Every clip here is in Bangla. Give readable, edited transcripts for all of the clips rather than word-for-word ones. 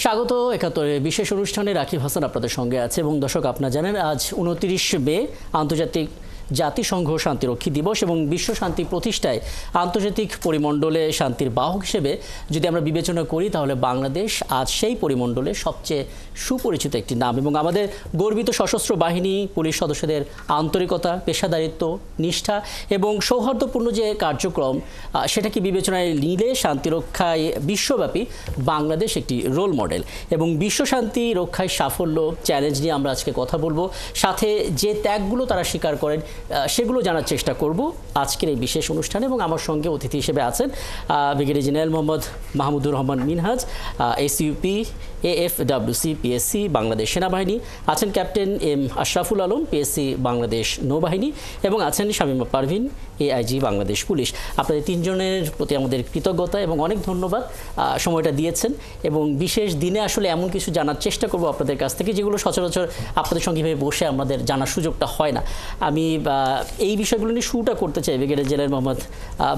স্বাগত ৭১ বিশেষ অনুষ্ঠানে রাকিব হাসান আপনাদের সঙ্গে আছে। এবং দর্শক, আপনারা জানেন আজ ২৯ মে আন্তর্জাতিক জাতিসংঘ শান্তিরক্ষী দিবস এবং বিশ্ব শান্তি প্রতিষ্ঠায় আন্তর্জাতিক পরিমণ্ডলে শান্তির বাহক হিসেবে যদি আমরা বিবেচনা করি তাহলে বাংলাদেশ আজ সেই পরিমণ্ডলে সবচেয়ে সুপরিচিত একটি নাম। এবং আমাদের গর্বিত সশস্ত্র বাহিনী, পুলিশ সদস্যদের আন্তরিকতা, পেশাদারিত্ব, নিষ্ঠা এবং সৌহার্দ্যপূর্ণ যে কার্যক্রম সেটাকে বিবেচনায় নিলে শান্তিরক্ষায় বিশ্বব্যাপী বাংলাদেশ একটি রোল মডেল। এবং বিশ্ব শান্তি রক্ষায় সাফল্য চ্যালেঞ্জ নিয়ে আমরা আজকে কথা বলবো, সাথে যে ত্যাগগুলো তারা স্বীকার করেন সেগুলো জানার চেষ্টা করব আজকের এই বিশেষ অনুষ্ঠানে। এবং আমার সঙ্গে অতিথি হিসেবে আছেন brigadier general Mohammad Mahmudur Rahman Minhaj, SUP AFWC PSC Bangladesh সেনাবাহিনী, আছেন captain M Ashraful Alam PSC Bangladesh নৌবাহিনী, এবং আছেন শামীমা পারভিন এআইজি বাংলাদেশ পুলিশ। আপনাদের তিনজনের প্রতি আমাদের কৃতজ্ঞতা এবং অনেক ধন্যবাদ, সময়টা দিয়েছেন। এবং বিশেষ দিনে আসলে এমন কিছু জানার চেষ্টা করব আপনাদের কাছ থেকে যেগুলো সচরাচর আপনাদের সঙ্গে এভাবে বসে আমাদের জানার সুযোগটা হয় না। আমি এই বিষয়গুলো নিয়ে শুরুটা করতে চাই ব্রিগেডিয়ার জেনারেল মোহাম্মদ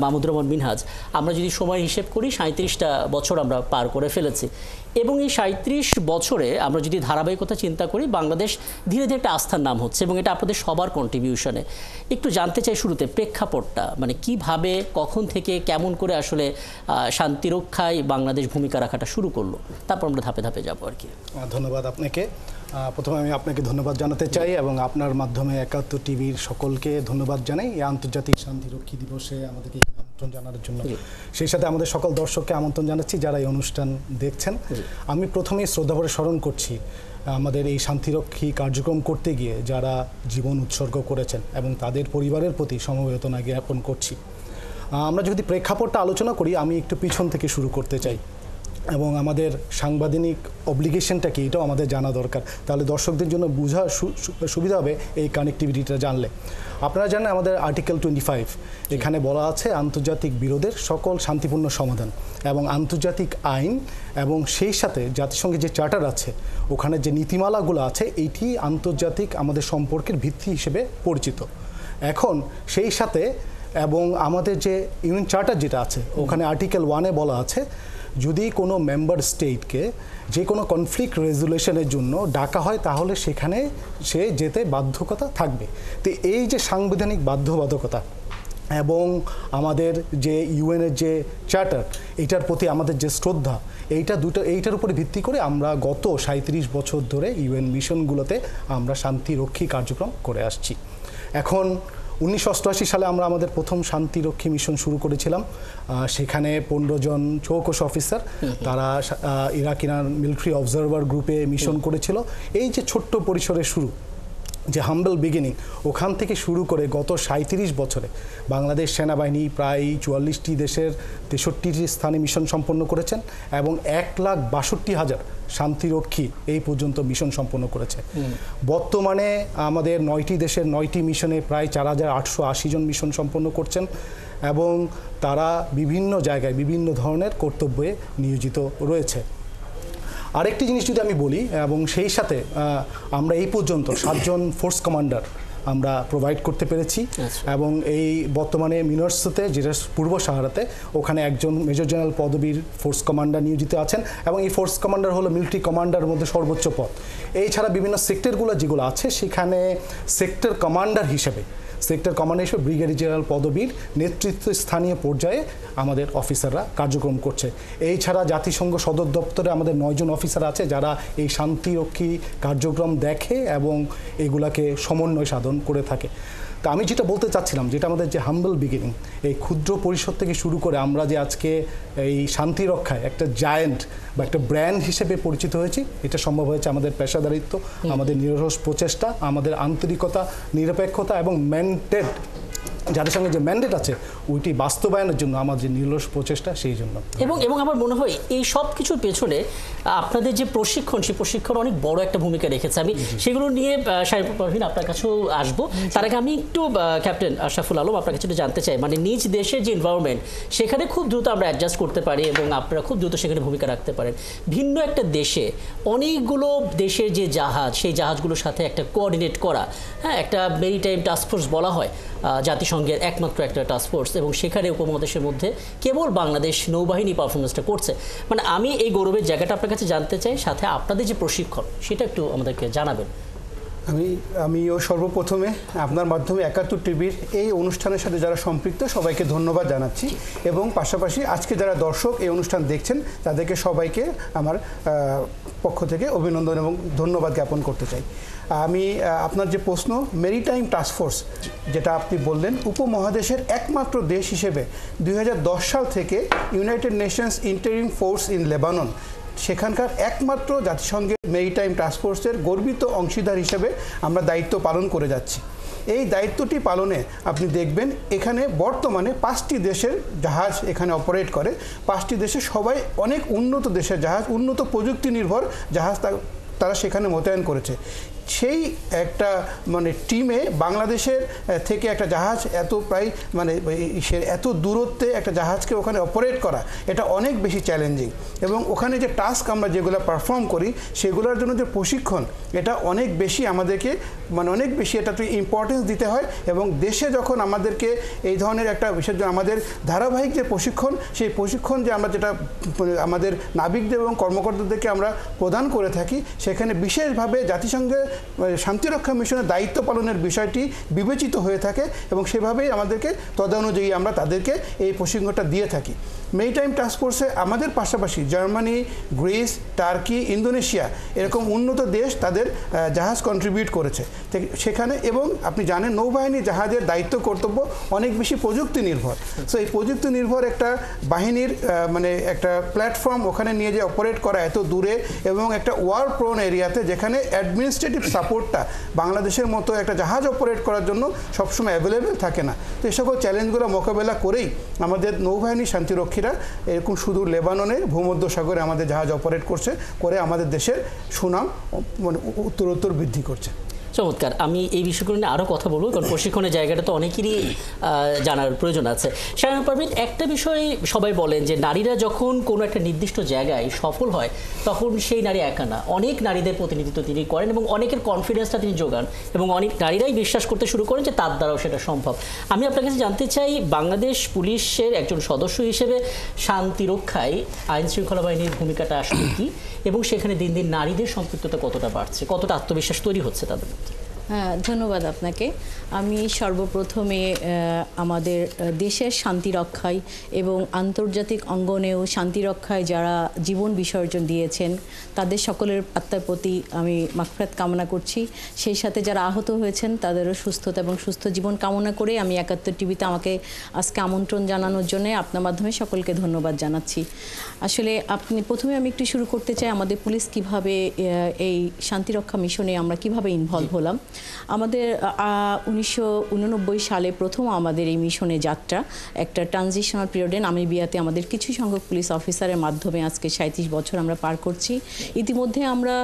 মাহমুদুর রহমান মিনহাজ। আমরা যদি সময় হিসেব করি ৩৭টা বছর আমরা পার করে ফেলেছি, এবং এই ৩৭ বছরে আমরা যদি ধারাবাহিকতা চিন্তা করি বাংলাদেশ ধীরে ধীরে একটা আস্থার নাম হচ্ছে, এবং এটা আপনাদের সবার কন্ট্রিবিউশনে। একটু জানতে চাই শুরুতে প্রেক্ষাপটটা, মানে কিভাবে, কখন থেকে, কেমন করে আসলে শান্তিরক্ষায় বাংলাদেশ ভূমিকা রাখাটা শুরু করলো, তারপর আমরা ধাপে ধাপে যাবো আর কি। ধন্যবাদ আপনাকে। প্রথমে আমি আপনাকে ধন্যবাদ জানাতে চাই এবং আপনার মাধ্যমে ৭১ টিভির সকলকে ধন্যবাদ জানাই এই আন্তর্জাতিক শান্তিরক্ষী দিবসে আমাদেরকে আমন্ত্রণ জানানোর জন্য। সেই সাথে আমাদের সকল দর্শককে আমন্ত্রণ জানাচ্ছি যারা এই অনুষ্ঠান দেখছেন। আমি প্রথমেই শ্রদ্ধাভরে স্মরণ করছি আমাদের এই শান্তিরক্ষী কার্যক্রম করতে গিয়ে যারা জীবন উৎসর্গ করেছেন এবং তাদের পরিবারের প্রতি সমবেদনা জ্ঞাপন করছি। আমরা যদি প্রেক্ষাপটটা আলোচনা করি, আমি একটু পিছন থেকে শুরু করতে চাই এবং আমাদের সাংবিধানিক অব্লিগেশনটা কি এটাও আমাদের জানা দরকার, তাহলে দর্শকদের জন্য বোঝা সুবিধা হবে এই কানেক্টিভিটিটা জানলে। আপনারা জানেন আমাদের আর্টিকেল 25 এখানে বলা আছে আন্তর্জাতিক বিরোধের সকল শান্তিপূর্ণ সমাধান এবং আন্তর্জাতিক আইন, এবং সেই সাথে জাতিসংঘের যে চার্টার আছে ওখানে যে নীতিমালাগুলো আছে এইটি আন্তর্জাতিক আমাদের সম্পর্কের ভিত্তি হিসেবে পরিচিত। এখন সেই সাথে এবং আমাদের যে ইউএন চার্টার যেটা আছে ওখানে আর্টিকেল 1-এ বলা আছে যদি কোনো মেম্বার স্টেটকে যে কোনো কনফ্লিক্ট রেজুলেশনের জন্য ডাকা হয় তাহলে সেখানে সে যেতে বাধ্যকতা থাকবে। তো এই যে সাংবিধানিক বাধ্যবাধকতা এবং আমাদের যে ইউএনের যে চার্টার এইটার প্রতি আমাদের যে শ্রদ্ধা, এইটার উপরে ভিত্তি করে আমরা গত ৩৭ বছর ধরে ইউএন মিশনগুলোতে আমরা শান্তিরক্ষী কার্যক্রম করে আসছি। এখন ১৯৮৮ সালে আমরা আমাদের প্রথম শান্তিরক্ষী মিশন শুরু করেছিলাম। সেখানে ১৫ জন চৌকস অফিসার, তারা ইরাকিয়ান মিলিটারি অবজারভার গ্রুপে মিশন করেছিল। এই যে ছোট্ট পরিসরে শুরু, যে হাম্বল বিগিনিং, ওখান থেকে শুরু করে গত ৩৭ বছরে বাংলাদেশ সেনাবাহিনী প্রায় ৪৪টি দেশের ৬৩টি স্থানে মিশন সম্পন্ন করেছেন এবং ১,৬২,০০০ শান্তিরক্ষী এই পর্যন্ত মিশন সম্পন্ন করেছে। বর্তমানে আমাদের ৯টি দেশের ৯টি মিশনে প্রায় ৪,৮৮০ জন মিশন সম্পন্ন করছেন এবং তারা বিভিন্ন জায়গায় বিভিন্ন ধরনের কর্তব্যে নিয়োজিত রয়েছে। আরেকটি জিনিস যদি আমি বলি, এবং সেই সাথে আমরা এই পর্যন্ত 7 জন ফোর্স কমান্ডার আমরা প্রোভাইড করতে পেরেছি। এবং এই বর্তমানে মিনার্সতে, যেটা পূর্ব সাহারাতে, ওখানে একজন মেজর জেনারেল পদবীর ফোর্স কমান্ডার নিয়োজিত আছেন এবং এই ফোর্স কমান্ডার হলো মিলিটারি কমান্ডারের মধ্যে সর্বোচ্চ পদ। এছাড়া বিভিন্ন সেক্টরগুলো যেগুলো আছে সেখানে সেক্টর কমান্ডার হিসেবে ব্রিগেডিয়ার জেনারেল পদবীর নেতৃত্ব স্থানীয় পর্যায়ে আমাদের অফিসাররা কার্যক্রম করছে। এই ছাড়া জাতিসংঘ সদর দপ্তরে আমাদের 9 জন অফিসার আছে যারা এই শান্তিরক্ষী কার্যক্রম দেখে এবং এগুলাকে সমন্বয় সাধন করে থাকে। তা আমি যেটা বলতে চাচ্ছিলাম, যেটা আমাদের যে হাম্বল বিগিনিং, এই ক্ষুদ্র পরিষদ থেকে শুরু করে আমরা যে আজকে এই শান্তি রক্ষায় একটা জায়ান্ট বা একটা ব্র্যান্ড হিসেবে পরিচিত হয়েছি, এটা সম্ভব হয়েছে আমাদের পেশাদারিত্ব, আমাদের নিরলস প্রচেষ্টা, আমাদের আন্তরিকতা, নিরপেক্ষতা এবং ম্যান্ডেট, যাদের সঙ্গে যে ম্যান্ডেট আছে ওইটি বাস্তবায়নের জন্য আমাদের যে নিরলস প্রচেষ্টা, সেই জন্য। এবং আমার মনে হয় এই সব কিছুর পেছনে আপনাদের যে প্রশিক্ষণ, সেই প্রশিক্ষণ অনেক বড় একটা ভূমিকা রেখেছে। আমি সেগুলো নিয়ে শামীমা পারভিন আপনার কাছেও আসবো। তার আগে আমি একটু ক্যাপ্টেন আশরাফুল আলম আপনার কাছে একটু জানতে চাই, মানে নিজ দেশের যে এনভায়রনমেন্ট সেখানে খুব দ্রুত আমরা অ্যাডজাস্ট করতে পারি এবং আপনারা খুব দ্রুত সেখানে ভূমিকা রাখতে পারেন। ভিন্ন একটা দেশে অনেকগুলো দেশের যে জাহাজ, সেই জাহাজগুলোর সাথে একটা কোঅর্ডিনেট করা, হ্যাঁ, একটা মেরিটাইম টাস্কফোর্স বলা হয়, জাতিসংঘের একমাত্র একটা টাস্কফোর্স, এবং সেখানে উপমহাদেশের মধ্যে কেবল বাংলাদেশ নৌবাহিনী পারফরমেন্সটা করছে। মানে আমি এই গৌরবের জায়গাটা আপনার কাছে জানতে চাই, সাথে আপনাদের যে প্রশিক্ষণ সেটা একটু আমাদেরকে জানাবেন। আমিও সর্বপ্রথমে আপনার মাধ্যমে ৭১ টিভির এই অনুষ্ঠানের সাথে যারা সম্পৃক্ত সবাইকে ধন্যবাদ জানাচ্ছি, এবং পাশাপাশি আজকে যারা দর্শক এই অনুষ্ঠান দেখছেন তাদেরকে সবাইকে আমার পক্ষ থেকে অভিনন্দন এবং ধন্যবাদ জ্ঞাপন করতে চাই। আমি আপনার যে প্রশ্ন, মেরিটাইম টাস্কফোর্স যেটা আপনি বললেন, উপমহাদেশের একমাত্র দেশ হিসেবে ২০১০ সাল থেকে United Nations interim force in Lebanon, সেখানকার একমাত্র জাতিসংঘের মেরিটাইম টাস্কফোর্সের গর্বিত অংশীদার হিসেবে আমরা দায়িত্ব পালন করে যাচ্ছি। এই দায়িত্বটি পালনে আপনি দেখবেন এখানে বর্তমানে 5টি দেশের জাহাজ এখানে অপারেট করে। 5টি দেশে সবাই অনেক উন্নত দেশের জাহাজ, উন্নত প্রযুক্তি নির্ভর জাহাজ তারা সেখানে মোতায়েন করেছে। সেই একটা মানে টিমে বাংলাদেশের থেকে একটা জাহাজ প্রায় এত দূরত্বে একটা জাহাজকে ওখানে অপারেট করা, এটা অনেক বেশি চ্যালেঞ্জিং। এবং ওখানে যে টাস্ক আমরা যেগুলো পারফর্ম করি সেগুলোর জন্য যে প্রশিক্ষণ, এটা অনেক বেশি আমাদেরকে অনেক বেশি এটাতে ইম্পর্টেন্স দিতে হয়। এবং দেশে যখন আমাদেরকে এই ধরনের একটা বিশেষ আমাদের ধারাবাহিক যে প্রশিক্ষণ, সেই প্রশিক্ষণ যে আমরা যেটা আমাদের নাবিকদের এবং কর্মকর্তাদেরকে আমরা প্রদান করে থাকি, সেখানে বিশেষভাবে জাতিসংঘের শান্তিরক্ষা মিশনের দায়িত্ব পালনের বিষয়টি বিবেচিত হয়ে থাকে, এবং সেভাবেই আমাদেরকে তদানুযায়ী আমরা তাদেরকে এই প্রশিক্ষণটা দিয়ে থাকি। মেরিটাইম টাস্কফোর্সে আমাদের পাশাপাশি জার্মানি, গ্রিস, টার্কি, ইন্দোনেশিয়া এরকম উন্নত দেশ তাদের জাহাজ কন্ট্রিবিউট করেছে সেখানে। এবং আপনি জানেন নৌবাহিনী জাহাজের দায়িত্ব কর্তব্য অনেক বেশি প্রযুক্তি নির্ভর। সো এই প্রযুক্তি নির্ভর একটা বাহিনীর একটা প্ল্যাটফর্ম ওখানে নিয়ে যে অপারেট করা এত দূরে, এবং একটা ওয়ার প্রোন এরিয়াতে, যেখানে অ্যাডমিনিস্ট্রেটিভ সাপোর্টটা বাংলাদেশের মতো একটা জাহাজ অপারেট করার জন্য সবসময় অ্যাভেলেবেল থাকে না। তো এই সকল চ্যালেঞ্জগুলো মোকাবেলা করেই আমাদের নৌবাহিনী শান্তিরক্ষীরা এরকম শুধু লেবাননে, ভূমধ্যসাগরে আমাদের জাহাজ অপারেট করে আমাদের দেশের সুনাম উত্তরোত্তর বৃদ্ধি করছে। চমৎকার। আমি এই বিষয়গুলো নিয়ে আরও কথা বলবো, কারণ প্রশিক্ষণের জায়গাটা তো অনেকেরই জানার প্রয়োজন আছে। শায়না পারভীন, একটা বিষয় সবাই বলেন যে নারীরা যখন কোনো একটা নির্দিষ্ট জায়গায় সফল হয় তখন সেই নারী একা না, অনেক নারীদের প্রতিনিধিত্ব তিনি করেন এবং অনেকের কনফিডেন্সটা তিনি যোগান, এবং অনেক নারীরাই বিশ্বাস করতে শুরু করেন যে তার দ্বারাও সেটা সম্ভব। আমি আপনার কাছে জানতে চাই, বাংলাদেশ পুলিশের একজন সদস্য হিসেবে শান্তি রক্ষায় আইন শৃঙ্খলা বাহিনীর ভূমিকাটা আসলে কী, এবং সেখানে দিন দিন নারীদের সম্পৃক্ততা কতটা বাড়ছে, কতটা আত্মবিশ্বাস তৈরি হচ্ছে তাদের মধ্যে? হ্যাঁ, ধন্যবাদ আপনাকে। আমি সর্বপ্রথমে আমাদের দেশের শান্তি রক্ষায় এবং আন্তর্জাতিক অঙ্গনেও শান্তি রক্ষায় যারা জীবন বিসর্জন দিয়েছেন তাদের সকলের আত্মার প্রতি আমি মাগফিরাত কামনা করছি। সেই সাথে যারা আহত হয়েছেন তাদেরও সুস্থতা এবং সুস্থ জীবন কামনা করে আমি ৭১ টিভিতে আমাকে আজকে আমন্ত্রণ জানানোর জন্য আপনার মাধ্যমে সকলকে ধন্যবাদ জানাচ্ছি। আসলে প্রথমে আমি একটু শুরু করতে চাই আমাদের পুলিশ কিভাবে এই শান্তিরক্ষা মিশনে আমরা কিভাবে ইনভলভ হলাম। আমাদের 1989 সালে প্রথম আমাদের এই মিশনে যাত্রা, একটা ট্রানজিশনাল পিরিয়ডে নামিবিয়াতে আমাদের কিছু সংখ্যক পুলিশ অফিসারের মাধ্যমে আজকে 37 বছর আমরা পার করছি। ইতিমধ্যে আমরা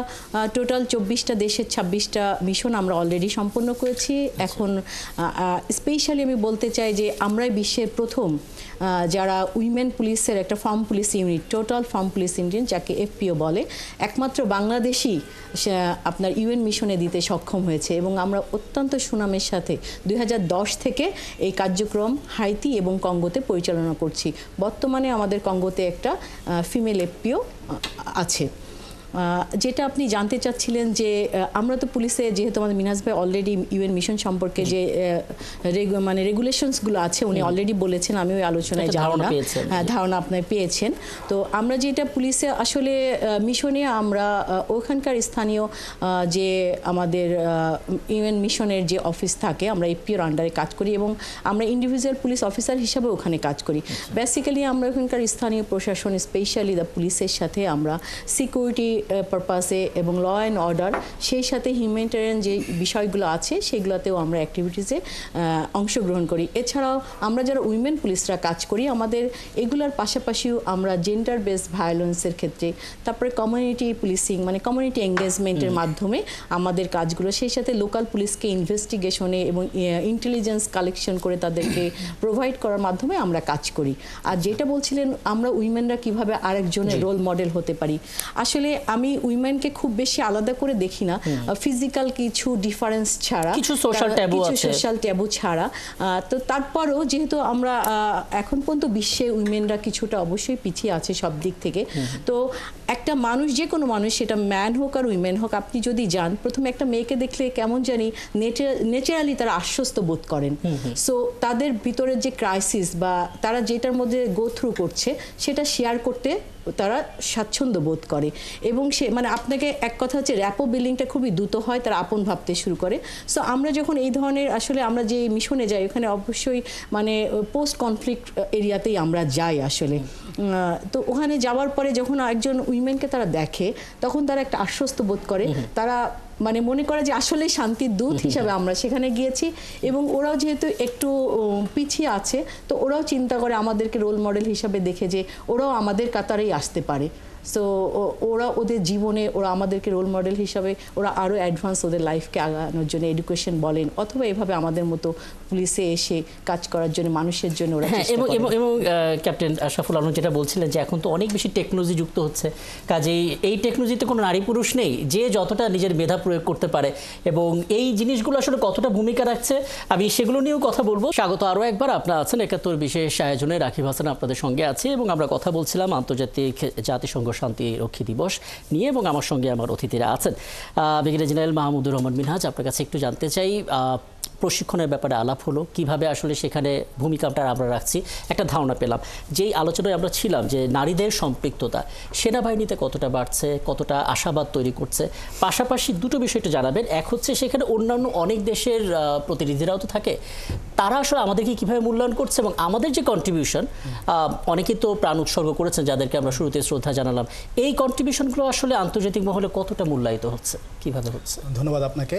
টোটাল 24টা দেশের 26টা মিশন আমরা অলরেডি সম্পন্ন করেছি। এখন স্পেশালি আমি বলতে চাই যে আমরাই বিশ্বের প্রথম যারা উইমেন পুলিশের একটা farm police unit, total farm police unit যাকে এফপিও বলে, একমাত্র বাংলাদেশই আপনার ইউএন মিশনে দিতে সক্ষম হয়েছে। এবং আমরা অত্যন্ত সুনামের সাথে 2010 থেকে এই কার্যক্রম হাইতি এবং কঙ্গোতে পরিচালনা করছি। বর্তমানে আমাদের কঙ্গোতে একটা ফিমেল এফপিও আছে। যেটা আপনি জানতে চাচ্ছিলেন যে আমরা তো পুলিশে, যেহেতু আমাদের মিনহাজ ভাই অলরেডি ইউএন মিশন সম্পর্কে যে রেগুলেশনসগুলো আছে উনি অলরেডি বলেছেন, আমি ওই আলোচনায় যাব না, ধারণা আপনি পেয়েছেন। তো আমরা যেটা পুলিশে আসলে মিশনে আমরা ওখানকার স্থানীয় যে আমাদের ইউএন মিশনের যে অফিস থাকে আমরা এফপিওর আন্ডারে কাজ করি, এবং আমরা ইন্ডিভিজুয়াল পুলিশ অফিসার হিসাবে ওখানে কাজ করি। বেসিক্যালি আমরা ওখানকার স্থানীয় প্রশাসন, স্পেশালি দ্য পুলিশের সাথে আমরা সিকিউরিটি পারপাসে এবং ল অ্যান্ড অর্ডার, সেই সাথে হিউম্যানিটেরিয়ান যে বিষয়গুলো আছে সেগুলোতেও আমরা অ্যাক্টিভিটিসে অংশগ্রহণ করি। এছাড়াও আমরা যারা উইমেন পুলিশরা কাজ করি আমাদের এগুলোর পাশাপাশিও আমরা জেন্ডার বেসড ভায়োলেন্সের ক্ষেত্রে, তারপরে কমিউনিটি পুলিশিং কমিউনিটি এঙ্গেজমেন্টের মাধ্যমে আমাদের কাজগুলো, সেই সাথে লোকাল পুলিশকে ইনভেস্টিগেশনে এবং ইন্টেলিজেন্স কালেকশন করে তাদেরকে প্রোভাইড করার মাধ্যমে আমরা কাজ করি। আর যেটা বলছিলেন আমরা উইমেনরা কিভাবে আরেকজনের রোল মডেল হতে পারি, আসলে আমি উইমেনকে খুব বেশি আলাদা করে দেখি না, ফিজিক্যাল কিছু ডিফারেন্স ছাড়া, কিছু সোশ্যাল ট্যাবু আছে, সোশ্যাল ট্যাবু ছাড়া। তো তারপরও যেহেতু আমরা এখন পর্যন্ত বিশ্বে উইমেনরা কিছুটা অবশ্যই পিছিয়ে আছে সব দিক থেকে। তো একটা মানুষ, যে কোনো মানুষ, সেটা ম্যান হোক আর উইমেন হোক, আপনি যদি যান, প্রথমে একটা মেয়েকে দেখলে কেমন জানি ন্যাচারালি তারা আশ্বস্ত বোধ করেন। সো তাদের ভিতরে যে ক্রাইসিস বা তারা যেটার মধ্যে গো থ্রু করছে সেটা শেয়ার করতে তারা স্বাচ্ছন্দ্য বোধ করে। এবং সে মানে আপনাকে এক কথা হচ্ছে র্যাপো বিল্ডিংটা খুবই দ্রুত হয়, তারা আপন ভাবতে শুরু করে। সো আমরা যখন এই ধরনের আসলে আমরা যে মিশনে যাই, ওখানে অবশ্যই মানে পোস্ট কনফ্লিক্ট এরিয়াতেই আমরা যাই আসলে। তো ওখানে যাওয়ার পরে যখন একজন উইমেনকে তারা দেখে, তখন তারা একটা আশ্বস্ত বোধ করে, তারা মানে মনে করে যে আসলে শান্তির দূত হিসাবে আমরা সেখানে গিয়েছি। এবং ওরাও যেহেতু একটু পিছিয়ে আছে, তো ওরাও চিন্তা করে আমাদেরকে রোল মডেল হিসাবে দেখে যে ওরাও আমাদের কাতারেই আসতে পারে। সো ওরা ওদের জীবনে ওরা আমাদেরকে রোল মডেল হিসাবে ওরা আরও অ্যাডভান্স ওদের লাইফকে আগানোর জন্য এডুকেশন বলেন, অথবা এভাবে আমাদের মতো পুলিশে এসে কাজ করার জন্য মানুষের জন্য ওরা চেষ্টা করে। এবং ক্যাপ্টেন আশরাফুল আলম যেটা বলছিলেন যে এখন তো অনেক বেশি টেকনোলজি যুক্ত হচ্ছে, কাজেই এই টেকনোলজিতে কোনো নারী পুরুষ নেই, যে যতটা নিজের মেধা প্রয়োগ করতে পারে এবং এই জিনিসগুলো আসলে কতটা ভূমিকা রাখছে আমি সেগুলো নিয়েও কথা বলবো। স্বাগত আরও একবার, আপনারা আছেন ৭১ বিশেষ আয়োজনে, রাকিব হাসান আপনাদের সঙ্গে আছে এবং আমরা কথা বলছিলাম আন্তর্জাতিক জাতিসংঘ শান্তিরক্ষী দিবস নিয়ে এবং আমার সঙ্গে আমার অতিথিরা আছেন। ব্রিগেডিয়ার জেনারেল মাহমুদুর রহমান মিনহাজ, আপনার কাছে একটু জানতে চাই, প্রশিক্ষণের ব্যাপারে আলাপ হলো, কিভাবে আসলে সেখানে ভূমিকাটা আমরা রাখছি, একটা ধারণা পেলাম। যেই আলোচনায় আমরা ছিলাম যে নারীদের সম্পৃক্ততা সেনাবাহিনীতে কতটা বাড়ছে, কতটা আশাবাদ তৈরি করছে, পাশাপাশি দুটো বিষয় একটু জানাবেন। এক হচ্ছে সেখানে অন্যান্য অনেক দেশের প্রতিনিধিরাও তো থাকে, তারা আসলে আমাদেরকে কীভাবে মূল্যায়ন করছে এবং আমাদের যে কন্ট্রিবিউশন, অনেকেই তো প্রাণ উৎসর্গ করেছেন যাদেরকে আমরা শুরুতে শ্রদ্ধা জানালাম, এই কন্ট্রিবিউশনগুলো আসলে আন্তর্জাতিক মহলে কতটা মূল্যায়িত হচ্ছে, কিভাবে হচ্ছে? ধন্যবাদ আপনাকে।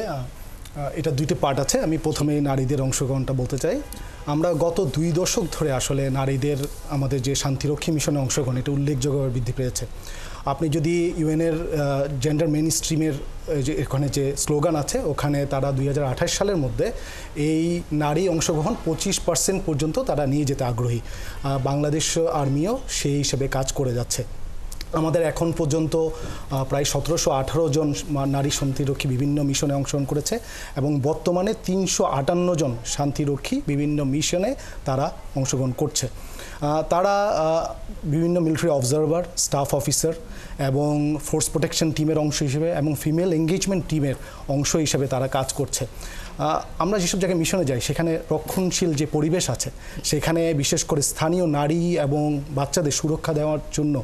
এটা দুইটি পার্ট আছে। আমি প্রথমেই নারীদের অংশগ্রহণটা বলতে চাই। আমরা গত 2 দশক ধরে আসলে নারীদের আমাদের যে শান্তিরক্ষী মিশনে অংশগ্রহণ, এটা উল্লেখযোগ্যভাবে বৃদ্ধি পেয়েছে। আপনি যদি ইউএনের জেন্ডার মেইন স্ট্রিমের যে এখানে যে স্লোগান আছে, ওখানে তারা 2028 সালের মধ্যে এই নারী অংশগ্রহণ 25% পর্যন্ত তারা নিয়ে যেতে আগ্রহী। বাংলাদেশ আর্মিও সেই হিসেবে কাজ করে যাচ্ছে। আমাদের এখন পর্যন্ত প্রায় 1718 জন নারী শান্তিরক্ষী বিভিন্ন মিশনে অংশগ্রহণ করেছে এবং বর্তমানে 358 জন শান্তিরক্ষী বিভিন্ন মিশনে তারা অংশগ্রহণ করছে। তারা বিভিন্ন মিলিটারি অবজারভার, স্টাফ অফিসার এবং ফোর্স প্রোটেকশন টিমের অংশ হিসেবে এবং ফিমেল এঙ্গেজমেন্ট টিমের অংশ হিসেবে তারা কাজ করছে। আমরা যেসব জায়গায় মিশনে যাই, সেখানে রক্ষণশীল যে পরিবেশ আছে, সেখানে বিশেষ করে স্থানীয় নারী এবং বাচ্চাদের সুরক্ষা দেওয়ার জন্য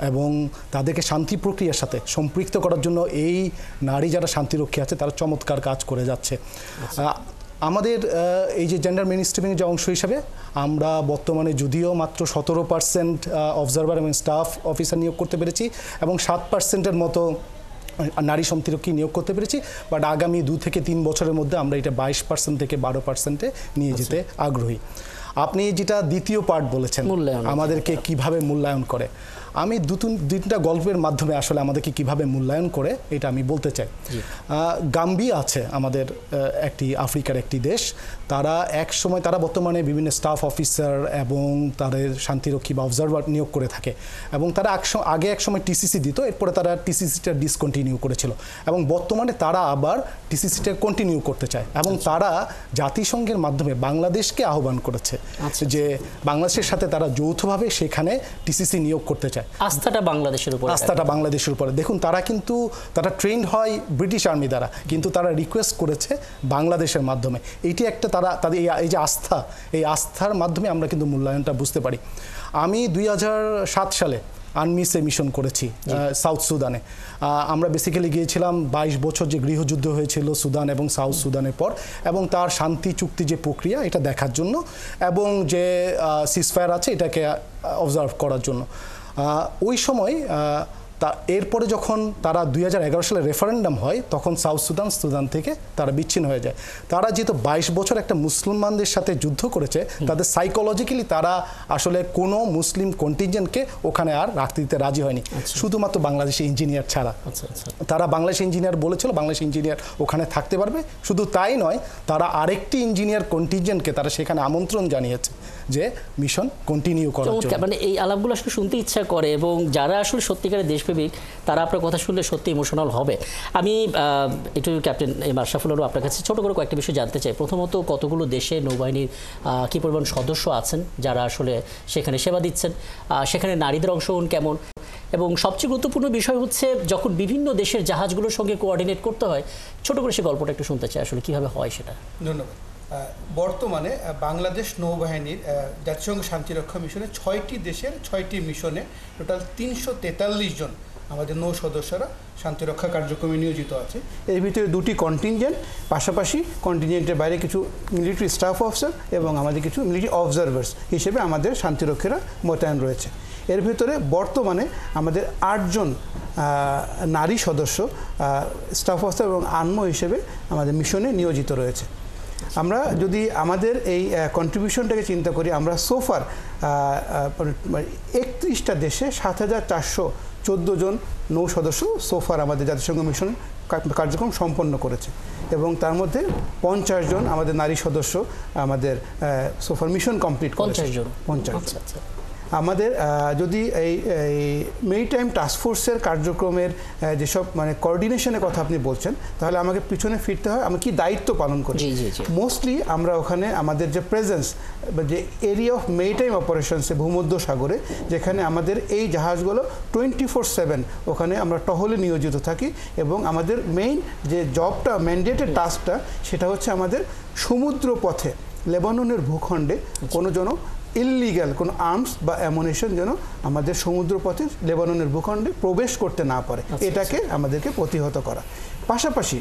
এবং তাদেরকে শান্তি প্রক্রিয়ার সাথে সম্পৃক্ত করার জন্য এই নারী যারা শান্তিরক্ষী আছে তারা চমৎকার কাজ করে যাচ্ছে। আমাদের এই যে জেন্ডার মেইন স্ট্রিমিংয়ের যে অংশ হিসাবে আমরা বর্তমানে যদিও মাত্র 17% অবজারভার এবং স্টাফ অফিসার নিয়োগ করতে পেরেছি এবং 7%-এর মতো নারী শান্তিরক্ষী নিয়োগ করতে পেরেছি, বাট আগামী 2 থেকে 3 বছরের মধ্যে আমরা এটা 22% থেকে 12%-এ নিয়ে যেতে আগ্রহী। আপনি যেটা দ্বিতীয় পার্ট বলেছেন, আমাদেরকে কিভাবে মূল্যায়ন করে, আমি দুটা গল্পের মাধ্যমে আসলে আমাদেরকে কিভাবে মূল্যায়ন করে এটা আমি বলতে চাই। গাম্বিয়া আছে আমাদের একটি আফ্রিকার একটি দেশ, তারা তারা বর্তমানে বিভিন্ন স্টাফ অফিসার এবং তাদের শান্তিরক্ষী বা অবজারভার নিয়োগ করে থাকে এবং তারা আগে এক সময় টিসিসি দিত, এরপরে তারা টিসিসিটা ডিসকন্টিনিউ করেছিল এবং বর্তমানে তারা আবার টিসিসিটা কন্টিনিউ করতে চায় এবং তারা জাতিসংঘের মাধ্যমে বাংলাদেশকে আহ্বান করেছে যে বাংলাদেশের সাথে তারা যৌথভাবে সেখানে টিসিসি নিয়োগ করতে চায়। আস্থাটা বাংলাদেশের উপরে। দেখুন, তারা ট্রেন্ড হয় ব্রিটিশ আর্মি দ্বারা, কিন্তু তারা রিকোয়েস্ট করেছে বাংলাদেশের মাধ্যমে। এইটি একটা তাদের এই যে আস্থা, এই আস্থার মাধ্যমে আমরা কিন্তু মূল্যায়নটা বুঝতে পারি। আমি 2007 সালে আনমিসে মিশন করেছি সাউথ সুদানে। আমরা বেসিক্যালি গিয়েছিলাম 22 বছর যে গৃহযুদ্ধ হয়েছিল সুদান এবং সাউথ সুদানের পর এবং তার শান্তি চুক্তি যে প্রক্রিয়া এটা দেখার জন্য এবং যে সিজফায়ার আছে এটাকে অবজার্ভ করার জন্য। ওই সময় এরপরে যখন তারা 2011 সালে রেফারেন্ডাম হয়, তখন সাউথ সুদান থেকে তারা বিচ্ছিন্ন হয়ে যায়। তারা যেহেতু 22 বছর একটা মুসলমানদের সাথে যুদ্ধ করেছে, তাদের সাইকোলজিক্যালি তারা আসলে কোনো মুসলিম কন্টিনজেন্টকে ওখানে আর রাখতে দিতে রাজি হয়নি, শুধুমাত্র বাংলাদেশি ইঞ্জিনিয়ার ছাড়া। তারা বাংলাদেশি ইঞ্জিনিয়ার বলেছিল বাংলাদেশি ইঞ্জিনিয়ার ওখানে থাকতে পারবে। শুধু তাই নয়, তারা আরেকটি ইঞ্জিনিয়ার কন্টিনজেন্টকে তারা সেখানে আমন্ত্রণ জানিয়েছে যে মিশন কন্টিনিউ করার জন্য। মানে এই আলাপগুলো আসলে শুনতে ইচ্ছা করে এবং যারা আসলে সত্যিকারের দেশ দেশপ্রেমিক তারা আপনার কথা শুনলে সত্যি ইমোশনাল হবে। আমি একটু ক্যাপ্টেন এম আশরাফুল আলম আপনার কাছে ছোট করে কয়েকটি বিষয় জানতে চাই। প্রথমত, কতগুলো দেশে নৌবাহিনীর কী পরিমাণ সদস্য আছেন যারা আসলে সেখানে সেবা দিচ্ছেন, সেখানে নারীদের অংশগ্রহণ কেমন, এবং সবচেয়ে গুরুত্বপূর্ণ বিষয় হচ্ছে যখন বিভিন্ন দেশের জাহাজগুলোর সঙ্গে কোঅর্ডিনেট করতে হয়, ছোট করে সে গল্পটা একটু শুনতে চাই আসলে কীভাবে হয় সেটা। ধন্যবাদ। বর্তমানে বাংলাদেশ নৌবাহিনীর জাতিসংঘ শান্তিরক্ষা মিশনে 6টি দেশের 6টি মিশনে টোটাল 343 জন আমাদের নৌ সদস্যরা শান্তিরক্ষা কার্যক্রমে নিয়োজিত আছে। এর ভিতরে 2টি কন্টিনজেন্ট, পাশাপাশি কন্টিনজেন্টের বাইরে কিছু মিলিটারি স্টাফ অফিসার এবং আমাদের কিছু মিলিটারি অবজারভার্স হিসেবে আমাদের শান্তিরক্ষীরা মোতায়েন রয়েছে। এর ভিতরে বর্তমানে আমাদের 8 জন নারী সদস্য স্টাফ অফিসার এবং আর্মো হিসেবে আমাদের মিশনে নিয়োজিত রয়েছে। আমরা যদি আমাদের এই কন্ট্রিবিউশনটাকে চিন্তা করি, আমরা সোফার 31টা দেশে 7,414 জন নৌ সদস্য সোফার আমাদের জাতিসংঘ মিশন কার্যক্রম সম্পন্ন করেছে, এবং তার মধ্যে 50 জন আমাদের নারী সদস্য আমাদের সোফার মিশন কমপ্লিট করেছে। 50 আমাদের যদি এই মেরিটাইম টাস্কফোর্সের কার্যক্রমের যেসব মানে কোঅর্ডিনেশনের কথা আপনি বলছেন, তাহলে আমাকে পিছনে ফিরতে হয় আমি কি দায়িত্ব পালন করি। মোস্টলি আমরা ওখানে আমাদের যে প্রেজেন্স, যে এরিয়া অফ মেরিটাইম অপারেশনসে ভূমধ্য সাগরে, যেখানে আমাদের এই জাহাজগুলো 24/7 ওখানে আমরা টহলে নিয়োজিত থাকি, এবং আমাদের মেইন যে জবটা, ম্যান্ডেটেড টাস্কটা, সেটা হচ্ছে আমাদের সমুদ্র পথে লেবাননের ভূখণ্ডে কোনো যেন ইললিগ্যাল কোনো আর্মস বা অ্যামুনিশন যেন আমাদের সমুদ্রপথে লেবাননের ভূখণ্ডে প্রবেশ করতে না পারে, এটাকে আমাদেরকে প্রতিহত করা। পাশাপাশি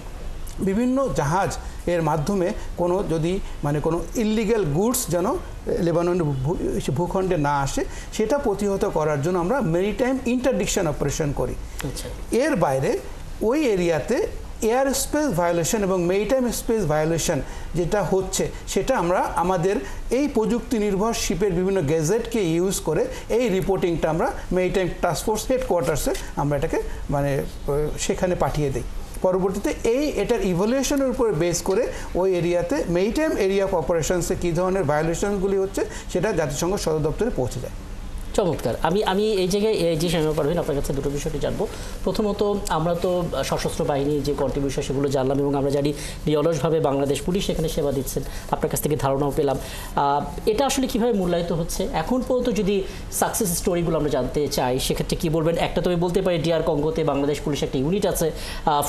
বিভিন্ন জাহাজ এর মাধ্যমে কোনো যদি মানে কোনো ইললিগ্যাল গুডস যেন লেবাননের ভূখণ্ডে না আসে, সেটা প্রতিহত করার জন্য আমরা মেরিটাইম ইন্টারডিকশন অপারেশন করি। এর বাইরে ওই এরিয়াতে এয়ার স্পেস ভায়োলেশন এবং মেরিটাইম স্পেস ভায়োলেশন যেটা হচ্ছে, সেটা আমরা আমাদের এই প্রযুক্তি নির্ভর শিপের বিভিন্ন গ্যাজেটকে ইউজ করে এই রিপোর্টিংটা আমরা মেরিটাইম টাস্কফোর্স হেডকোয়ার্টার্সে আমরা এটাকে মানে সেখানে পাঠিয়ে দিই। পরবর্তীতে এটার ইভ্যালুয়েশনের উপরে বেস করে ওই এরিয়াতে মেরিটাইম এরিয়া অফ অপারেশনসে কী ধরনের ভায়োলেশনগুলি হচ্ছে সেটা জাতিসংঘ সদর দপ্তরে পৌঁছে যায়। চমৎকার। আমি এই জায়গায় জি শামীমা পারভীন আপনার কাছে দুটো বিষয়টি জানবো। প্রথমত, আমরা তো সশস্ত্র বাহিনীর যে কন্ট্রিবিউশন সেগুলো জানলাম, এবং আমরা জানি নিরলসভাবে বাংলাদেশ পুলিশ এখানে সেবা দিচ্ছেন, আপনার কাছ থেকে ধারণাও পেলাম। এটা আসলে কীভাবে মূল্যায়িত হচ্ছে এখন পর্যন্ত যদি সাকসেস স্টোরিগুলো আমরা জানতে চাই, সেক্ষেত্রে কী বলবেন? একটা তো আমি বলতে পারি DR কঙ্গোতে বাংলাদেশ পুলিশ একটা ইউনিট আছে,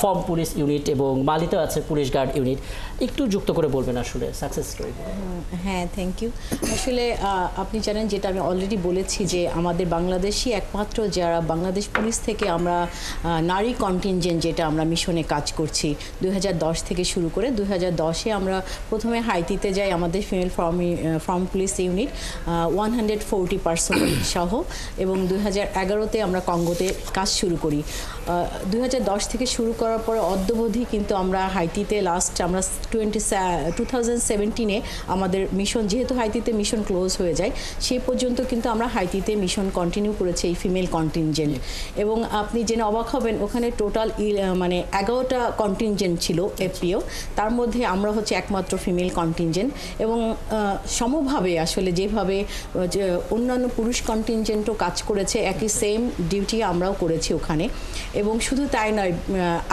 ফর্ম পুলিশ ইউনিট, এবং মালিতেও আছে পুলিশ গার্ড ইউনিট। একটু যুক্ত করে বলবেন আসলে সাকসেস স্টোরিগুলো। হ্যাঁ, থ্যাংক ইউ। আসলে আপনি জানেন, যেটা আমি অলরেডি বলেছি, যে আমাদের বাংলাদেশি একমাত্র যারা বাংলাদেশ পুলিশ থেকে আমরা নারী কন্টিনজেন্ট যেটা আমরা মিশনে কাজ করছি 2010 থেকে শুরু করে 2010-এ আমরা প্রথমে হাইতিতে যাই আমাদের female form police unit 140 personnel সহ, এবং 2011-তে আমরা কঙ্গোতে কাজ শুরু করি। 2010 থেকে শুরু করার পর অদ্যাবধি কিন্তু আমরা হাইতিতে আমরা 2017-এ আমাদের মিশন, যেহেতু হাইতিতে মিশন ক্লোজ হয়ে যায়, সেই পর্যন্ত কিন্তু আমরা হাইতিতে মিশন কন্টিনিউ করেছে এই ফিমেল কন্টিনজেন্ট। এবং আপনি জেনে অবাক হবেন, ওখানে টোটাল মানে 11টা কন্টিনজেন্ট ছিল FPO, তার মধ্যে আমরা হচ্ছে একমাত্র ফিমেল কন্টিনজেন্ট। এবং সমভাবে আসলে যেভাবে অন্যান্য পুরুষ কন্টিনজেন্টও কাজ করেছে, একই সেম ডিউটি আমরাও করেছি ওখানে। এবং শুধু তাই নয়,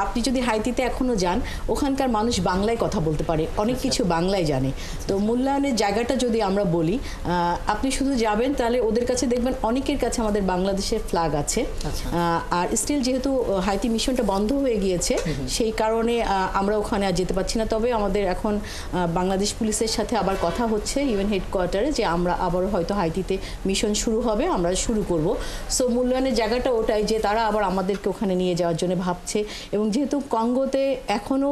আপনি যদি হাইতিতে এখনও যান, ওখানকার মানুষ বাংলায় কথা বলতে পারে, অনেক কিছু বাংলায় জানে। তো মূল্যায়নের জায়গাটা যদি আমরা বলি, আপনি শুধু যাবেন, তাহলে ওদের কাছে দেখবেন অনেকের কাছে আমাদের বাংলাদেশের ফ্ল্যাগ আছে। আর স্টিল যেহেতু হাইতি মিশনটা বন্ধ হয়ে গিয়েছে, সেই কারণে আমরা ওখানে আর যেতে পারছি না। তবে আমাদের এখন বাংলাদেশ পুলিশের সাথে আবার কথা হচ্ছে ইউএন হেডকোয়ার্টারে, যে আমরা আবারও হয়তো হাইতিতে মিশন শুরু হবে, আমরা শুরু করব। সো মূল্যায়নের জায়গাটা ওটাই, যে তারা আবার আমাদেরকে ওখানে নিয়ে যাওয়ার জন্য ভাবছে। এবং যেহেতু কঙ্গোতে এখনও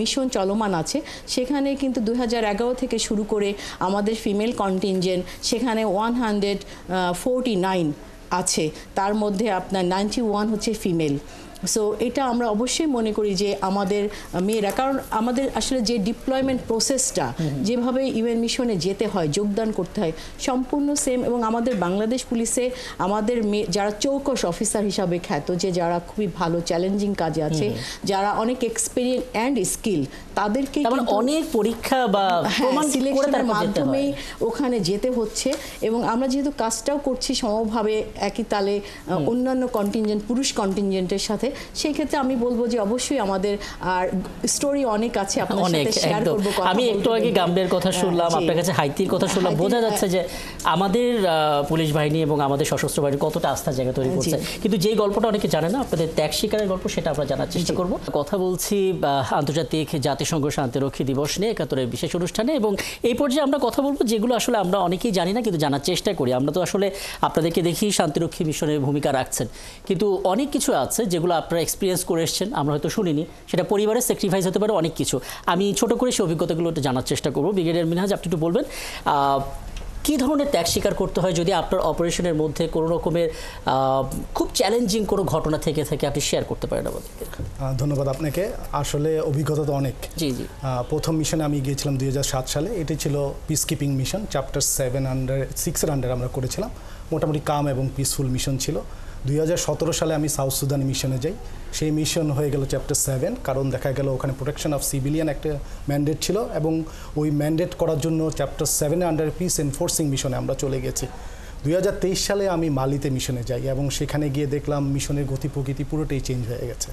মিশন চলমান আছে, সেখানে কিন্তু 2011 থেকে শুরু করে আমাদের ফিমেল কন্টিনজেন্ট সেখানে 149 আছে, তার মধ্যে আপনার 91 হচ্ছে ফিমেল। সো এটা আমরা অবশ্যই মনে করি যে আমাদের মেয়েরা, কারণ আমাদের আসলে যে ডিপ্লয়মেন্ট প্রসেসটা যেভাবে ইউএন মিশনে যেতে হয়, যোগদান করতে হয়, সম্পূর্ণ সেম। এবং আমাদের বাংলাদেশ পুলিশে আমাদের যারা চৌকস অফিসার হিসাবে খ্যাত, যে যারা খুবই ভালো চ্যালেঞ্জিং কাজে আছে, যারা অনেক এক্সপেরিয়েন্স অ্যান্ড স্কিল, তাদেরকে অনেক পরীক্ষা বা প্রমাণ করে সিলেকশনের তারপর যেতে হয়। মাধ্যমেই ওখানে যেতে হচ্ছে। এবং আমরা যেহেতু কাজটাও করছি সমভাবে একই তালে অন্যান্য কন্টিনজেন্ট, পুরুষ কন্টিনজেন্টের সাথে, সেই ক্ষেত্রে আমি বলবো যে অবশ্যই আমাদের আর স্টোরি অনেক আছে আপনার সাথে শেয়ার করব। আমি একটু আগে গাম্বিয়ার কথা শুনলাম, আপনার কাছে হাইতির কথা শুনলাম, বোঝা যাচ্ছে যে আমাদের পুলিশ বাহিনী এবং আমাদের সশস্ত্র বাহিনী কতটা আস্থার জায়গা তৈরি করছে। কিন্তু যেই গল্পটা অনেকে জানে না, আপনাদের ত্যাগ শিকারের গল্প, সেটা আমরা জানার চেষ্টা করব। কথা বলছি আন্তর্জাতিক জাতিসংঘ শান্তিরক্ষী দিবস নিয়ে ৭১-এর বিশেষ অনুষ্ঠানে, এবং এই পর্যায়ে আমরা কথা বলবো যেগুলো আসলে আমরা অনেকেই জানি না কিন্তু জানার চেষ্টা করি। আমরা তো আসলে আপনাদেরকে দেখি শান্তিরক্ষী মিশনের ভূমিকা রাখছেন, কিন্তু অনেক কিছু আছে যেগুলো আপনারা এক্সপিরিয়েন্স করে এসেছেন, আমরা হয়তো শুনিনি। সেটা পরিবারের স্যাক্রিফাইস হতে পারে, অনেক কিছু। আমি ছোট করে সেই অভিজ্ঞতাগুলো একটু জানার চেষ্টা করবো। ব্রিগেডিয়ার মিনহাজ, আপনি একটু বলবেন কী ধরনের ত্যাগ স্বীকার করতে হয় যদি আপনার অপারেশনের মধ্যে কোনো রকমের খুব চ্যালেঞ্জিং কোনো ঘটনা থেকে আপনি শেয়ার করতে পারেন আমাদেরকে? ধন্যবাদ আপনাকে। আসলে অভিজ্ঞতা তো অনেক। জি জি। প্রথম মিশনে আমি গিয়েছিলাম 2007 সালে। এটি ছিল পিস কিপিং মিশন, চ্যাপ্টার 6-এর আন্ডারে আমরা করেছিলাম। মোটামুটি কাম এবং পিসফুল মিশন ছিল। 2017 সালে আমি সাউথ সুদান মিশনে যাই। সেই মিশন হয়ে গেল চ্যাপ্টার 7, কারণ দেখা গেল ওখানে প্রোটেকশন অফ সিভিলিয়ান একটা ম্যান্ডেট ছিল, এবং ওই ম্যান্ডেট করার জন্য চ্যাপ্টার 7-এর আন্ডারে পিস এনফোর্সিং মিশনে আমরা চলে গেছি। 2023 সালে আমি মালিতে মিশনে যাই, এবং সেখানে গিয়ে দেখলাম মিশনের গতি প্রকৃতি পুরোটাই চেঞ্জ হয়ে গেছে।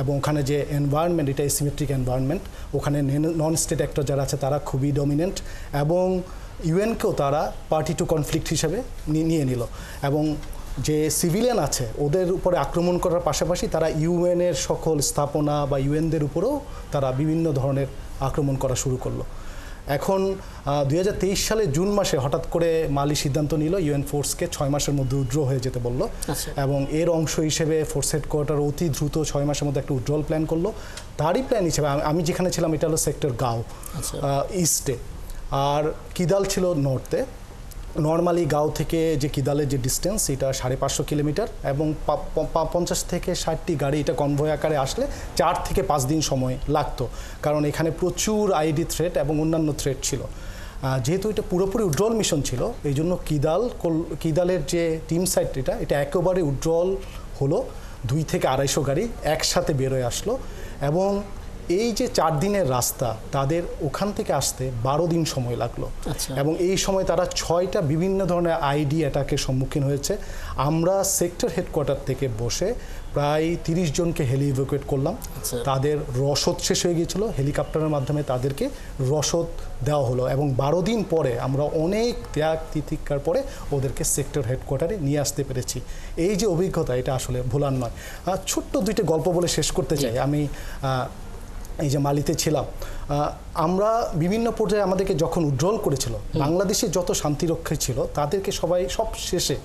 এবং ওখানে যে এনভায়রনমেন্ট, এটা এসিমেট্রিক এনভায়রনমেন্ট। ওখানে নন স্টেট অ্যাক্টর যারা আছে তারা খুবই ডমিনেন্ট, এবং ইউএনকেও তারা পার্টি টু কনফ্লিক্ট হিসেবে নিয়ে নিল। এবং যে সিভিলিয়ান আছে ওদের উপরে আক্রমণ করার পাশাপাশি তারা ইউএনের সকল স্থাপনা বা ইউএনদের উপরেও তারা বিভিন্ন ধরনের আক্রমণ করা শুরু করলো। এখন 2023 সালে জুন মাসে হঠাৎ করে মালি সিদ্ধান্ত নিল ইউএন ফোর্সকে 6 মাসের মধ্যে উইথড্র হয়ে যেতে বললো। এবং এর অংশ হিসেবে ফোর্স হেডকোয়ার্টার অতি দ্রুত 6 মাসের মধ্যে একটা উইথড্রল প্ল্যান করলো। তারই প্ল্যান হিসেবে আমি যেখানে ছিলাম এটা হলো সেক্টর গাঁও ইস্টে, আর কিদাল ছিল নর্থে। নর্মালি গাঁও থেকে যে কিদালের যে ডিস্টেন্স এটা 550 কিলোমিটার, এবং 50 থেকে 60টি গাড়ি এটা কনভয় আকারে আসলে 4 থেকে 5 দিন সময় লাগতো, কারণ এখানে প্রচুর আইডি থ্রেট এবং অন্যান্য থ্রেট ছিল। যেহেতু এটা পুরোপুরি উইথড্রল মিশন ছিল, এই জন্য কিদালের যে টিম সাইট এটা একেবারে উইথড্রল হলো। 2 থেকে 250 গাড়ি একসাথে বেরোয় আসলো, এবং এই যে 4 দিনের রাস্তা তাদের ওখান থেকে আসতে 12 দিন সময় লাগলো। এবং এই সময় তারা 6টা বিভিন্ন ধরনের আইডি অ্যাটাকের সম্মুখীন হয়েছে। আমরা সেক্টর হেডকোয়ার্টার থেকে বসে প্রায় 30 জনকে হেলি ইভ্যাকুয়েট করলাম। তাদের রসদ শেষ হয়ে গিয়েছিল, হেলিকপ্টারের মাধ্যমে তাদেরকে রসদ দেওয়া হলো, এবং 12 দিন পরে আমরা অনেক ত্যাগ তিতিক্ষার পরে ওদেরকে সেক্টর হেডকোয়ার্টারে নিয়ে আসতে পেরেছি। এই যে অভিজ্ঞতা এটা আসলে ভোলার নয়। ছোট্ট 2টা গল্প বলে শেষ করতে চাই। আমি এই যে মালিতে ছিলাম, আমরা বিভিন্ন পর্যায়ে আমাদেরকে যখন উইথড্রল করেছিল, বাংলাদেশে যত শান্তিরক্ষী ছিল তাদেরকে সব শেষে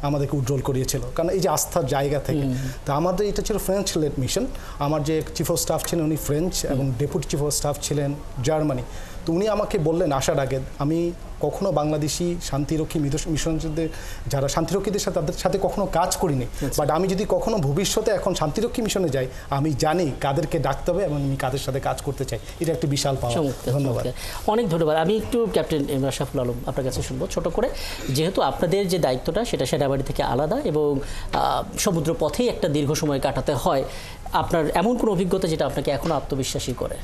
আমাদেরকে উইথড্রল করিয়েছিল, কারণ এই যে আস্থার জায়গা থেকে। তা আমাদের এটা ছিল ফ্রেঞ্চ লেড মিশন। আমার যে চিফ অফ স্টাফ ছিলেন উনি ফ্রেঞ্চ, এবং ডেপুটি চিফ অফ স্টাফ ছিলেন জার্মানি। তো উনি আমাকে বললেন আসার আগে, আমি কখনো বাংলাদেশি শান্তিরক্ষী মিশনদের যারা শান্তিরক্ষীদের সাথে তাদের সাথে কখনো কাজ করিনি, বাট আমি যদি কখনো ভবিষ্যতে এখন শান্তিরক্ষী মিশনে যাই আমি জানি কাদেরকে ডাকতে হবে এবং আমি কাদের সাথে কাজ করতে চাই। এটা একটা বিশাল পাওয়া। ধন্যবাদ, অনেক ধন্যবাদ। আমি একটু ক্যাপ্টেন রাশাফুল আলম আপনার কাছে শুনবো ছোট করে, যেহেতু আপনাদের যে দায়িত্বটা সেটা সেনাবাহিনী থেকে আলাদা, এবং সমুদ্র পথেই একটা দীর্ঘ সময় কাটাতে হয়, আপনার এমন কোনো অভিজ্ঞতা যেটা আপনাকে এখনো আত্মবিশ্বাসী করে?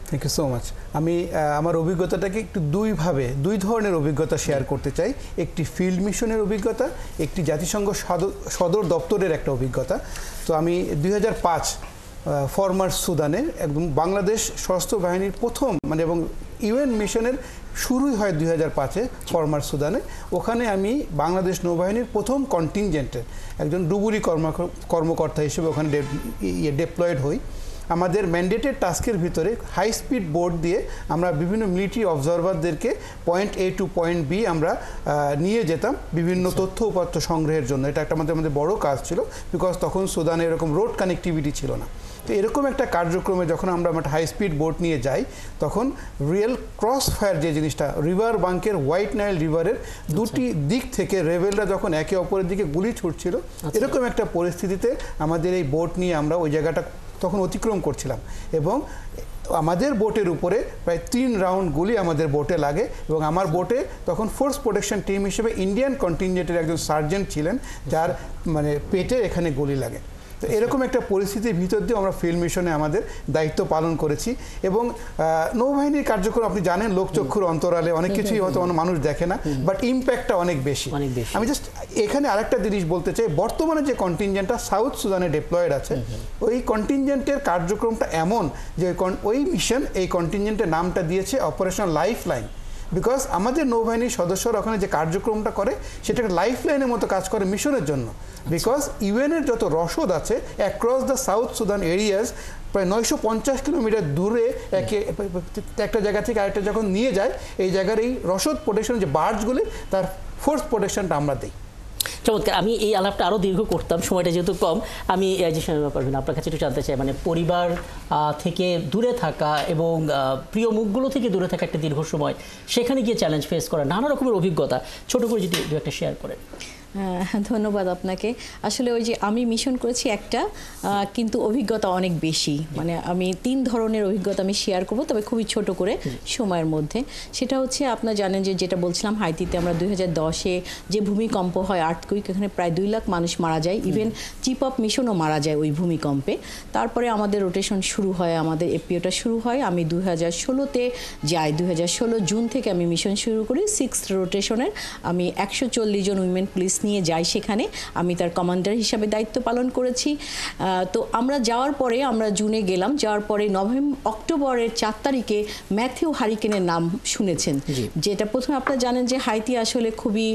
Thank you so much. আমি আমার অভিজ্ঞতাটাকে একটু দুই ধরনের অভিজ্ঞতা শেয়ার করতে চাই। একটি ফিল্ড মিশনের অভিজ্ঞতা, একটি জাতিসংঘ সদর দপ্তরের একটা অভিজ্ঞতা। তো আমি 2005 ফরমার সুদানে একদম বাংলাদেশ সশস্ত্র বাহিনীর প্রথম এবং ইউএন মিশনের শুরুই হয় 2005-এ ফরমার সুদানে। ওখানে আমি বাংলাদেশ নৌবাহিনীর প্রথম কন্টিনজেন্টের একজন ডুবুরি কর্মকর্তা হিসেবে ওখানে ডেপ্লয়েড হই। আমাদের ম্যান্ডেটেড টাস্কের ভিতরে হাই স্পিড বোট দিয়ে আমরা বিভিন্ন মিলিটারি অবজারভারদেরকে পয়েন্ট এ টু পয়েন্ট বি আমরা নিয়ে যেতাম বিভিন্ন তথ্য উপাত্ত সংগ্রহের জন্য। এটা একটা আমাদের বড় কাজ ছিল, বিকজ তখন সুদানে এরকম রোড কানেক্টিভিটি ছিল না। তো এরকম একটা কার্যক্রমে যখন আমরা একটা হাই স্পিড বোট নিয়ে যাই তখন রিয়েল ক্রস ফায়ার যে জিনিসটা, রিভার বাঙ্কের হোয়াইট নাইল রিভারের দুটি দিক থেকে রেবেলরা যখন একে অপরের দিকে গুলি ছুটছিল, এরকম একটা পরিস্থিতিতে আমাদের এই বোট নিয়ে আমরা ওই জায়গাটা তখন অতিক্রম করছিলাম এবং আমাদের বোটের উপরে প্রায় 3 রাউন্ড গুলি আমাদের বোটে লাগে এবং আমার বোটে তখন ফোর্স প্রোটেকশন টিম হিসেবে ইন্ডিয়ান কন্টিনজেন্টের একজন সার্জেন্ট ছিলেন, যার মানে পেটে এখানে গুলি লাগে। তো এরকম একটা পরিস্থিতির ভিতর দিয়ে আমরা ফিল্ড মিশনে আমাদের দায়িত্ব পালন করেছি এবং নৌবাহিনীর কার্যক্রম আপনি জানেন লোকচক্ষুর অন্তরালে অনেক কিছুই হয়তো মানুষ দেখে না, বাট ইম্প্যাক্টটা অনেক বেশি। আমি জাস্ট এখানে আরেকটা জিনিস বলতে চাই, বর্তমানে যে কন্টিনজেন্টটা সাউথ সুদানে ডিপ্লয়েড আছে, ওই কন্টিনজেন্টের কার্যক্রমটা এমন যে ওই মিশন এই কন্টিনজেন্টের নামটা দিয়েছে অপারেশন লাইফ লাইন, বিকজ আমাদের নৌবাহিনীর সদস্যরা ওখানে যে কার্যক্রমটা করে সেটা লাইফ লাইনের মতো কাজ করে মিশনের জন্য, বিকজ ইউএনের যত রসদ আছে across the south Sudan areas প্রায় 950 কিলোমিটার দূরে একটা জায়গা থেকে আরেকটা যখন নিয়ে যায়, এই জায়গার এই রসদ প্রোটেকশন যে বার্জগুলি তার ফোর্স প্রোটেকশনটা আমরা দিই। চমৎকার। আমি এই আলাপটা আরও দীর্ঘ করতাম, সময়টা যেহেতু কম। আমি যে পারবেন আপনার কাছে একটু জানতে চাই, মানে পরিবার থেকে দূরে থাকা এবং প্রিয় মুখগুলো থেকে দূরে থাকা একটা দীর্ঘ সময়, সেখানে গিয়ে চ্যালেঞ্জ ফেস করা, নানা রকমের অভিজ্ঞতা ছোট করে যদি দু একটা শেয়ার করেন। ধন্যবাদ আপনাকে। আসলে ওই যে আমি মিশন করেছি একটা, কিন্তু অভিজ্ঞতা অনেক বেশি, মানে আমি 3 ধরনের অভিজ্ঞতা আমি শেয়ার করব, তবে খুবই ছোট করে সময়ের মধ্যে। সেটা হচ্ছে আপনারা জানেন যে যেটা বলছিলাম হাইতিতে আমরা 2010-এ যে ভূমিকম্প হয়, আর্থকুইক, এখানে প্রায় 2 লাখ মানুষ মারা যায়, ইভেন চিফ অফ মিশনও মারা যায় ওই ভূমিকম্পে। তারপরে আমাদের রোটেশন শুরু হয়, আমাদের এপিওটা শুরু হয়। আমি 2016-তে যাই, 2016 জুন থেকে আমি মিশন শুরু করি 6th রোটেশনের। আমি 140 জন উইমেন পুলিশ নিয়ে যাই সেখানে, আমি তার কমান্ডার হিসাবে দায়িত্ব পালন করেছি। তো আমরা যাওয়ার পরে, আমরা জুনে গেলাম, যাওয়ার পরে অক্টোবরের 4 তারিখে ম্যাথিউ হারিকেনের নাম শুনেছেন, যেটা প্রথমে আপনারা জানেন যে হাইতি আসলে খুবই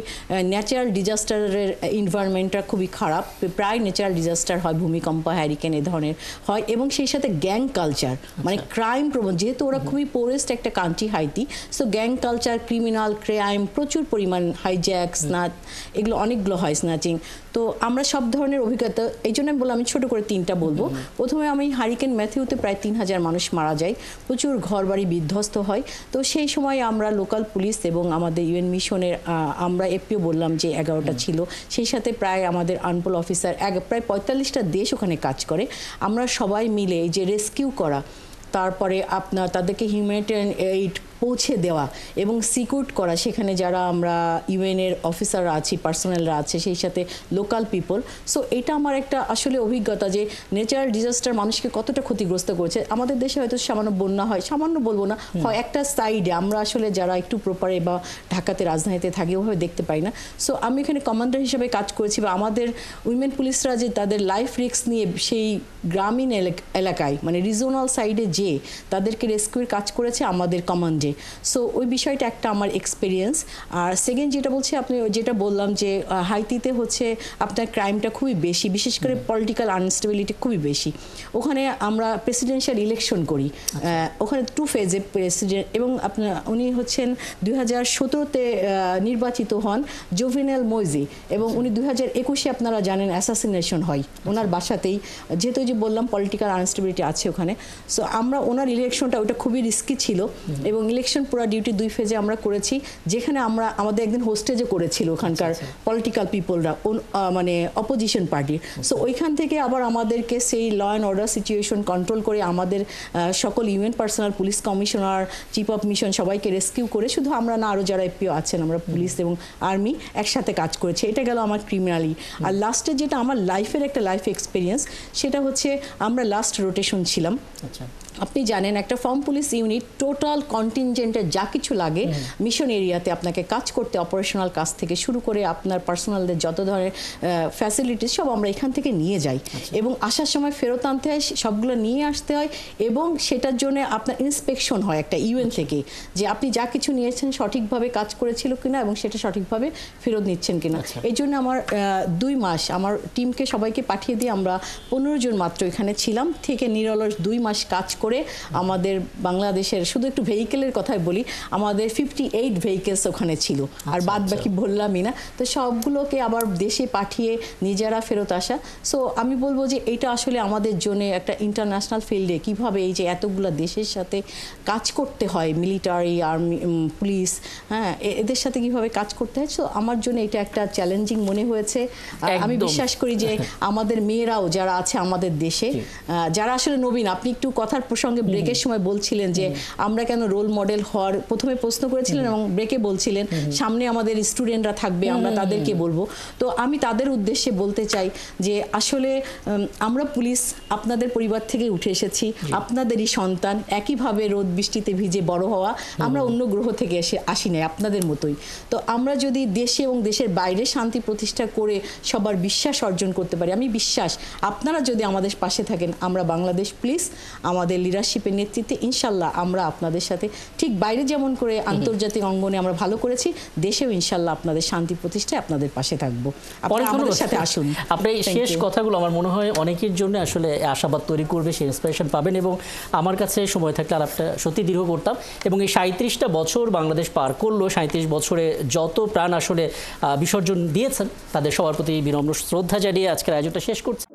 ন্যাচারাল ডিজাস্টারের এনভায়রনমেন্টটা খুবই খারাপ, প্রায় ন্যাচারাল ডিজাস্টার হয়, ভূমিকম্প, হ্যারিকেন এ ধরনের হয়, এবং সেই সাথে গ্যাং কালচার, মানে ক্রাইম প্রবণ, যেহেতু ওরা খুবই পোরেস্ট একটা country Haiti, so gang culture, criminal crime প্রচুর পরিমাণ, হাইজ্যাক, স্নাচ, এগুলো অনেকগুলো হয়, স্ন্যাচিং। তো আমরা সব ধরনের অভিজ্ঞতা, এই জন্য আমি বললাম আমি ছোটো করে 3টা বলবো। প্রথমে আমি হারিকেন ম্যাথিউতে প্রায় 3000 মানুষ মারা যায়, প্রচুর ঘরবাড়ি বিধ্বস্ত হয়। তো সেই সময় আমরা লোকাল পুলিশ এবং আমাদের ইউএন মিশনের আমরা এপিও বললাম যে 11টা ছিল, সেই সাথে প্রায় আমাদের আনপোল অফিসার প্রায় 45টা দেশ ওখানে কাজ করে। আমরা সবাই মিলে এই যে রেস্কিউ করা, তারপরে আপনার তাদেরকে হিউম্যানিটেরিয়ান এইড পৌঁছে দেওয়া এবং সিকিউর করা, সেখানে যারা আমরা ইউএনের অফিসাররা আছি, পার্সোনালরা আছে, সেই সাথে লোকাল পিপল। সো এটা আমার একটা আসলে অভিজ্ঞতা যে ন্যাচারাল ডিজাস্টার মানুষকে কতটা ক্ষতিগ্রস্ত করেছে। আমাদের দেশে হয়তো সামান্য বন্যা হয়, সামান্য বলবো না, হয় একটা সাইডে, আমরা আসলে যারা একটু প্রপারে বা ঢাকাতে, রাজধানীতে থাকি, ওভাবে দেখতে পাই না। সো আমি এখানে কমান্ডার হিসেবে কাজ করেছি, বা আমাদের উইমেন পুলিশরা যে তাদের লাইফ রিস্ক নিয়ে সেই গ্রামীণ এলাকায়, মানে রিজনাল সাইডে যে তাদেরকে রেস্কিউর কাজ করেছে আমাদের কমান্ডে। সো ওই বিষয়টা একটা আমার এক্সপিরিয়েন্স। আর সেকেন্ড যেটা বলছি, আপনি যেটা বললাম যে হাইতিতে হচ্ছে আপনার ক্রাইমটা খুবই বেশি, বিশেষ করে পলিটিক্যাল আনস্টেবিলিটি খুবই বেশি। ওখানে আমরা প্রেসিডেন্সিয়াল ইলেকশন করি, ওখানে 2 ফেজে প্রেসিডেন্ট, এবং আপনার উনি হচ্ছেন 2017-তে নির্বাচিত হন জোভেনেল মইজি, এবং উনি 2021-এ আপনারা জানেন অ্যাসাসিনেশন হয় ওনার বাসাতেই, যেহেতু যে বললাম পলিটিক্যাল আনস্টেবিলিটি আছে ওখানে। সো আমরা ওনার ইলেকশনটা, ওটা খুবই রিস্কি ছিল, এবং ইলেকশন পুরো ডিউটি 2 ফেজে আমরা করেছি, যেখানে আমরা আমাদের একদিন হোস্টেজে করেছিল ওখানকার পলিটিক্যাল পিপলরা, মানে অপোজিশন পার্টির। সো ওইখান থেকে আবার আমাদেরকে সেই law and order situation control করে আমাদের সকল UN personnel, police commissioner, chief of mission সবাইকে রেস্কিউ করে, শুধু আমরা না, আরও যারা এপিও আছেন, আমরা পুলিশ এবং আর্মি একসাথে কাজ করেছি। এটা গেল আমার ক্রিমিনালি। আর লাস্টে যেটা আমার লাইফের একটা লাইফ এক্সপিরিয়েন্স, সেটা হচ্ছে আমরা লাস্ট রোটেশন ছিলাম। আপনি জানেন একটা ফার্ম পুলিশ ইউনিট টোটাল কন্টিনজেন্টের যা কিছু লাগে মিশন এরিয়াতে আপনাকে কাজ করতে, অপারেশনাল কাজ থেকে শুরু করে আপনার পার্সোনালদের যত ধরনের ফ্যাসিলিটিস সব আমরা এখান থেকে নিয়ে যাই, এবং আসার সময় ফেরত আনতে হয়, সবগুলো নিয়ে আসতে হয়, এবং সেটার জন্য আপনার ইন্সপেকশন হয় একটা ইউএন থেকে, যে আপনি যা কিছু নিয়েছেন সঠিকভাবে কাজ করেছিল কিনা এবং সেটা সঠিকভাবে ফেরত নিচ্ছেন কিনা। এই জন্য আমার 2 মাস আমার টিমকে সবাইকে পাঠিয়ে দিয়ে আমরা 15 জন মাত্র এখানে ছিলাম, থেকে নিরলস 2 মাস কাজ করে করে আমাদের বাংলাদেশের, শুধু একটু ভেহিকেলের কথাই বলি, আমাদের 58 ভেহিকেলস ওখানে ছিল, আর বাদ বাকি বললামই না। তো সবগুলোকে আবার দেশে পাঠিয়ে নিজেরা ফেরত আসা। সো আমি বলবো যে এটা আসলে আমাদের জন্য একটা ইন্টারন্যাশনাল ফিল্ডে কিভাবে এই যে এতগুলা দেশের সাথে কাজ করতে হয়, মিলিটারি, আর্মি, পুলিশ, হ্যাঁ, এদের সাথে কিভাবে কাজ করতে হয়, সো আমার জন্য এটা একটা চ্যালেঞ্জিং মনে হয়েছে। আমি একদম। বিশ্বাস করি যে আমাদের মেয়েরাও যারা আছে আমাদের দেশে, যারা আসলে নবীন, আপনি একটু কথার প্রসঙ্গে ব্রেকের সময় বলছিলেন যে আমরা কেন রোল মডেল হওয়ার, প্রথমে প্রশ্ন করেছিলেন এবং ব্রেকে বলছিলেন সামনে আমাদের স্টুডেন্টরা থাকবে, আমরা তাদেরকে বলবো। তো আমি তাদের উদ্দেশ্যে বলতে চাই যে আসলে আমরা পুলিশ আপনাদের পরিবার থেকে উঠে এসেছি, আপনাদেরই সন্তান, একইভাবে রোদ বৃষ্টিতে ভিজে বড় হওয়া, আমরা অন্য গ্রহ থেকে আসি নাই, আপনাদের মতোই। তো আমরা যদি দেশে এবং দেশের বাইরে শান্তি প্রতিষ্ঠা করে সবার বিশ্বাস অর্জন করতে পারি, আমি বিশ্বাস আপনারা যদি আমাদের পাশে থাকেন, আমরা বাংলাদেশ পুলিশ আমাদের লিডারশিপের নেতৃত্বে ইনশাল্লাহ আমরা আপনাদের সাথে ঠিক বাইরে যেমন করে আন্তর্জাতিক অঙ্গনে আমরা ভালো করেছি, দেশেও ইনশাল্লাহ আপনাদের শান্তি প্রতিষ্ঠায় আপনাদের পাশে থাকবো। আপনারা আমাদের সাথে আসুন। আপনার এই Thank শেষ you. কথাগুলো আমার মনে হয় অনেকের জন্য আসলে আশাবাদ তৈরি করবে, সে ইন্সপিরেশন পাবেন। এবং আমার কাছে সময় থাকলে আর একটা সত্যি দীর্ঘ করতাম। এবং এই 37টা বছর বাংলাদেশ পার করলো, 37 বছরে যত প্রাণ আসলে বিসর্জন দিয়েছেন তাদের সবার প্রতি বিনম্র শ্রদ্ধা জানিয়ে আজকের আয়োজনটা শেষ করছি।